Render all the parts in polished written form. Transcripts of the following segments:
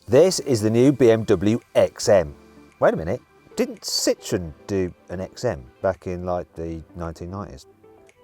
This is the new BMW XM. Wait a minute, didn't Citroen do an XM back in like the 1990s?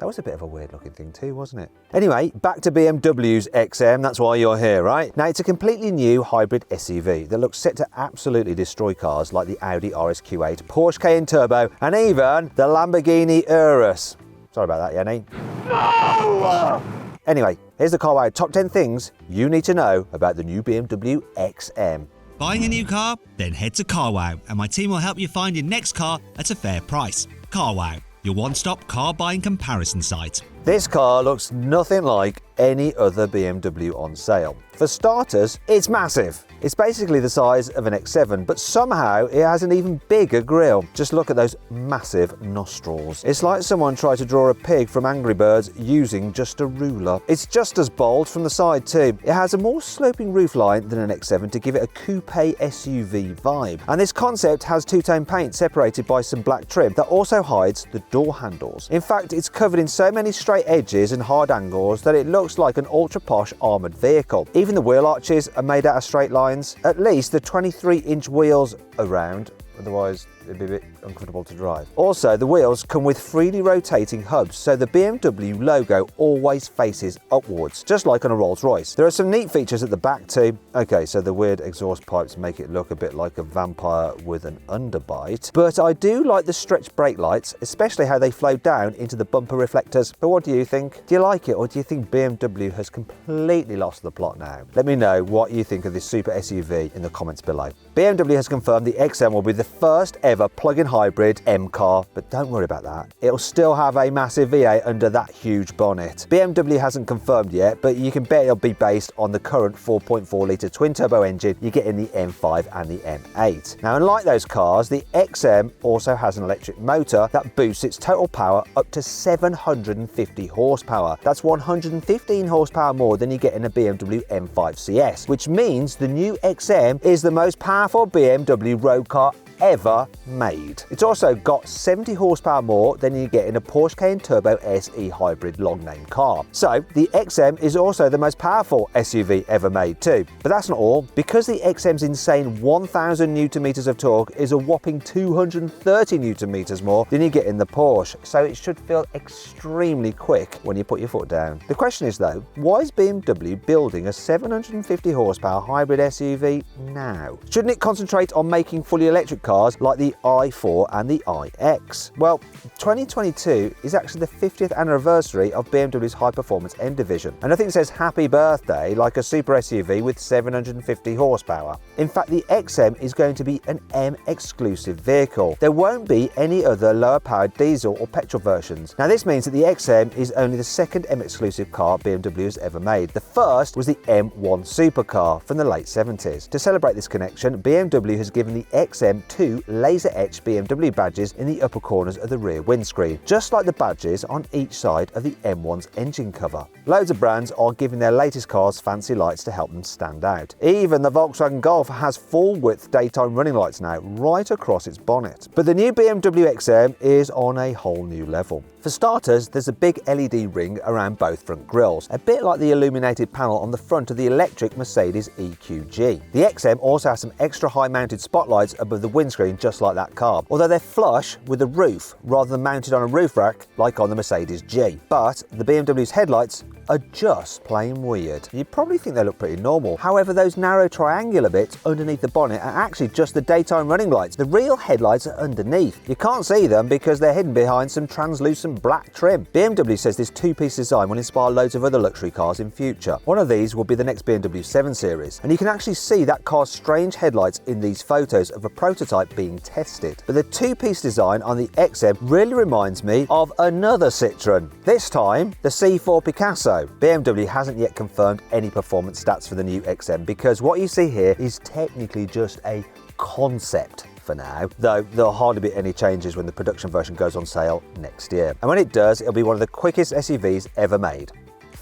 That was a bit of a weird looking thing too, wasn't it? Anyway, back to BMW's XM, that's why you're here, right? Now, it's a completely new hybrid SUV that looks set to absolutely destroy cars like the Audi RS-Q8, Porsche Cayenne Turbo, and even the Lamborghini Urus. Sorry about that, Yanni. No! Anyway, here's the Car Wow top 10 things you need to know about the new BMW XM. Buying a new car? Then head to Car Wow and my team will help you find your next car at a fair price. Car Wow, your one-stop car buying comparison site. This car looks nothing like any other BMW on sale. For starters, it's massive. It's basically the size of an X7, but somehow it has an even bigger grille. Just look at those massive nostrils. It's like someone tried to draw a pig from Angry Birds using just a ruler. It's just as bold from the side too. It has a more sloping roofline than an X7 to give it a coupe SUV vibe. And this concept has two-tone paint separated by some black trim that also hides the door handles. In fact, it's covered in so many straight edges and hard angles that it looks like an ultra-posh armoured vehicle. Even the wheel arches are made out of straight lines. At least the 23-inch wheels are round, otherwise it'd be a bit uncomfortable to drive. Also, the wheels come with freely rotating hubs, so the BMW logo always faces upwards, just like on a Rolls-Royce. There are some neat features at the back too. Okay, so the weird exhaust pipes make it look a bit like a vampire with an underbite, but I do like the stretch brake lights, especially how they flow down into the bumper reflectors. But what do you think? Do you like it, or do you think BMW has completely lost the plot now? Let me know what you think of this super SUV in the comments below. BMW has confirmed the XM will be the first ever plug-in hybrid M car, but don't worry about that. It'll still have a massive V8 under that huge bonnet. BMW hasn't confirmed yet, but you can bet it'll be based on the current 4.4 litre twin-turbo engine you get in the M5 and the M8. Now, unlike those cars, the XM also has an electric motor that boosts its total power up to 750 horsepower. That's 115 horsepower more than you get in a BMW M5 CS, which means the new XM is the most powerful BMW road car ever made. It's also got 70 horsepower more than you get in a Porsche Cayenne Turbo SE hybrid long-name car. So the XM is also the most powerful SUV ever made too. But that's not all. Because the XM's insane 1000 Newton meters of torque is a whopping 230 Newton meters more than you get in the Porsche, so it should feel extremely quick when you put your foot down. The question is though, why is BMW building a 750 horsepower hybrid SUV now? Shouldn't it concentrate on making fully electric cars like the i4 and the iX? Well, 2022 is actually the 50th anniversary of BMW's high-performance M division, and nothing says happy birthday like a super SUV with 750 horsepower. In fact, the XM is going to be an M exclusive vehicle. There won't be any other lower-powered diesel or petrol versions. Now, this means that the XM is only the second M exclusive car BMW has ever made. The first was the M1 supercar from the late 70s. To celebrate this connection, BMW has given the XM two laser-etched BMW badges in the upper corners of the rear windscreen, just like the badges on each side of the M1's engine cover. Loads of brands are giving their latest cars fancy lights to help them stand out. Even the Volkswagen Golf has full-width daytime running lights now, right across its bonnet. But the new BMW XM is on a whole new level. For starters, there's a big LED ring around both front grille, a bit like the illuminated panel on the front of the electric Mercedes EQG. The XM also has some extra high-mounted spotlights above the windscreen, just like that car, although they're flush with the roof rather than mounted on a roof rack like on the Mercedes G. But the BMW's headlights are just plain weird. You'd probably think they look pretty normal. However, those narrow triangular bits underneath the bonnet are actually just the daytime running lights. The real headlights are underneath. You can't see them because they're hidden behind some translucent black trim. BMW says this two-piece design will inspire loads of other luxury cars in future. One of these will be the next BMW 7 Series, and you can actually see that car's strange headlights in these photos of a prototype being tested. But the two-piece design on the XM really reminds me of another Citroen, this time the C4 Picasso. BMW hasn't yet confirmed any performance stats for the new XM because what you see here is technically just a concept for now, though there'll hardly be any changes when the production version goes on sale next year. And when it does, it'll be one of the quickest SUVs ever made.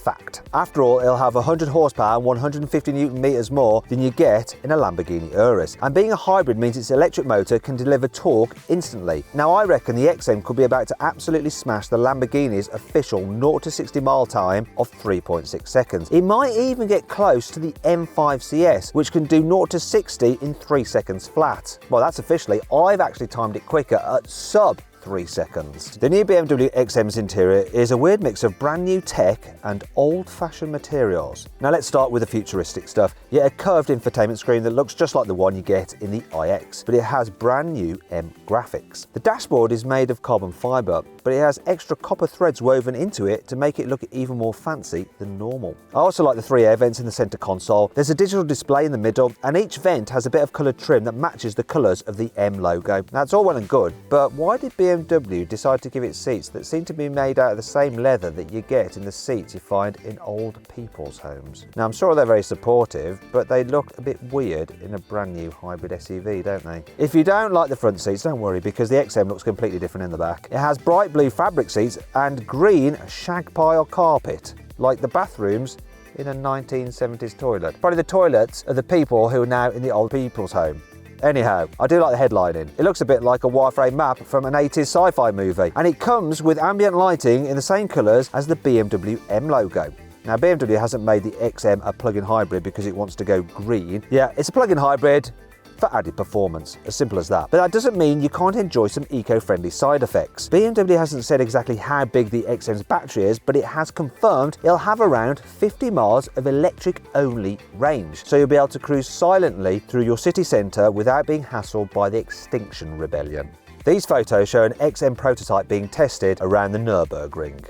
fact. After all, it'll have 100 horsepower and 150 Newton meters more than you get in a Lamborghini Urus. And being a hybrid means its electric motor can deliver torque instantly. Now I reckon the XM could be about to absolutely smash the Lamborghini's official 0 to 60 mile time of 3.6 seconds. It might even get close to the M5 CS, which can do 0 to 60 in 3 seconds flat. Well, that's officially. I've actually timed it quicker at sub 3 seconds. The new BMW XM's interior is a weird mix of brand new tech and old-fashioned materials. Now let's start with the futuristic stuff. Yeah, a curved infotainment screen that looks just like the one you get in the iX, but it has brand new M graphics. The dashboard is made of carbon fibre, but it has extra copper threads woven into it to make it look even more fancy than normal. I also like the 3 air vents in the centre console. There's a digital display in the middle, and each vent has a bit of coloured trim that matches the colours of the M logo. Now it's all well and good, but why did BMW decide to give it seats that seem to be made out of the same leather that you get in the seats you find in old people's homes? Now I'm sure they're very supportive, but they look a bit weird in a brand new hybrid SUV, don't they? If you don't like the front seats, don't worry, because the XM looks completely different in the back. It has bright blue fabric seats and green shag pile carpet, like the bathrooms in a 1970s toilet. Probably the toilets of the people who are now in the old people's home. Anyhow, I do like the headlining. It looks a bit like a wireframe map from an 80s sci-fi movie, and it comes with ambient lighting in the same colours as the BMW M logo. Now BMW hasn't made the XM a plug-in hybrid because it wants to go green. Yeah, it's a plug-in hybrid for added performance, as simple as that. But that doesn't mean you can't enjoy some eco-friendly side effects. BMW hasn't said exactly how big the XM's battery is, but it has confirmed it'll have around 50 miles of electric-only range, so you'll be able to cruise silently through your city centre without being hassled by the Extinction Rebellion. These photos show an XM prototype being tested around the Nürburgring.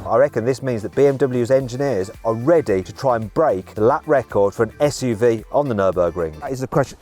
I reckon this means that BMW's engineers are ready to try and break the lap record for an SUV on the Nürburgring. That is the question.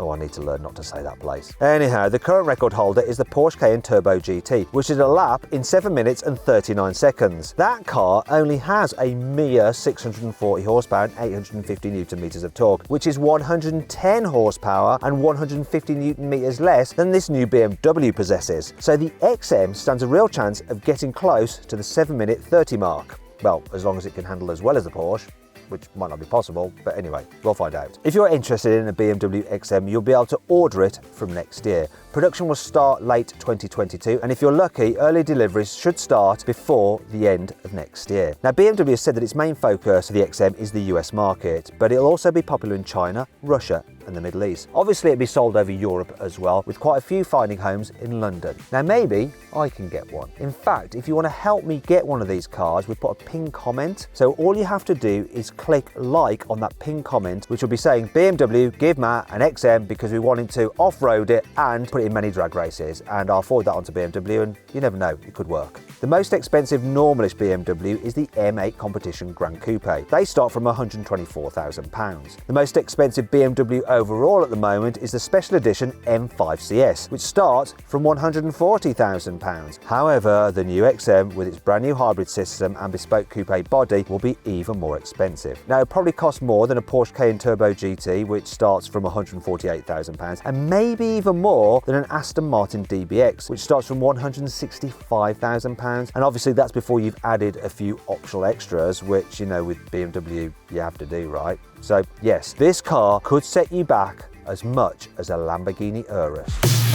Oh, I need to learn not to say that place. Anyhow, the current record holder is the Porsche Cayenne Turbo GT, which is a lap in 7 minutes and 39 seconds. That car only has a mere 640 horsepower and 850 newton meters of torque, which is 110 horsepower and 150 newton meters less than this new BMW possesses. So the XM stands a real chance of getting close to the 7-minute 30 mark. Well, as long as it can handle as well as the Porsche, which might not be possible, but anyway, we'll find out. If you're interested in a BMW XM, you'll be able to order it from next year. Production will start late 2022, and if you're lucky, early deliveries should start before the end of next year. Now, BMW has said that its main focus for the XM is the US market, but it'll also be popular in China, Russia, and the Middle East. Obviously, it'll be sold over Europe as well, with quite a few finding homes in London. Now, maybe I can get one. In fact, if you want to help me get one of these cars, we put a pinned comment. So all you have to do is click like on that pinned comment, which will be saying, BMW, give Matt an XM because we want him to off-road it and put it in many drag races. And I'll forward that onto BMW, and you never know, it could work. The most expensive normalish BMW is the M8 Competition Grand Coupe. They start from £124,000. The most expensive BMW overall at the moment is the special edition M5 CS, which starts from £140,000. However, the new XM with its brand new hybrid system and bespoke coupe body will be even more expensive. Now, it probably costs more than a Porsche Cayenne Turbo GT, which starts from £148,000, and maybe even more than an Aston Martin DBX, which starts from £165,000. And obviously that's before you've added a few optional extras, which, you know, with BMW you have to do, right? So yes, this car could set you back as much as a Lamborghini Urus.